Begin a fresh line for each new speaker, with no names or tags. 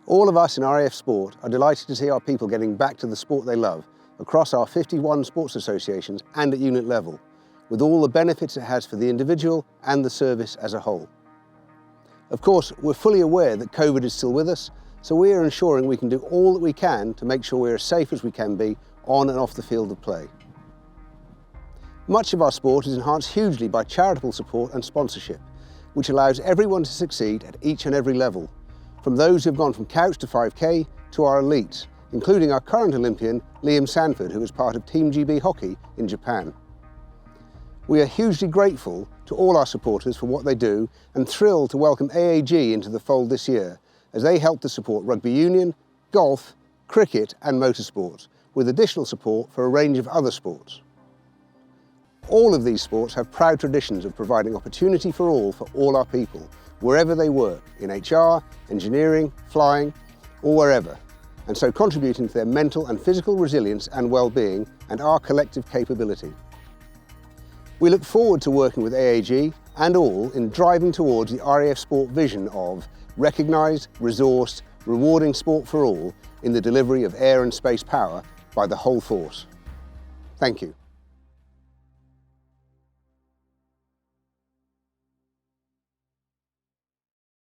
All of us in RAF Sport are delighted to see our people getting back to the sport they love across our 51 sports associations and at unit level, with all the benefits it has for the individual and the service as a whole. Of course, we're fully aware that COVID is still with us, so we are ensuring we can do all that we can to make sure we're as safe as we can be on and off the field of play. Much of our sport is enhanced hugely by charitable support and sponsorship, which allows everyone to succeed at each and every level, from those who have gone from couch to 5K to our elites, including our current Olympian, Liam Sanford, who is part of Team GB Hockey in Japan. We are hugely grateful to all our supporters for what they do and thrilled to welcome AAG into the fold this year as they help to support rugby union, golf, cricket and motorsports, with additional support for a range of other sports. All of these sports have proud traditions of providing opportunity for all our people, wherever they work, in HR, engineering, flying, or wherever, and so contributing to their mental and physical resilience and well-being and our collective capability. We look forward to working with AAG and all in driving towards the RAF Sport vision of recognised, resourced, rewarding sport for all in the delivery of air and space power by the whole force. Thank you.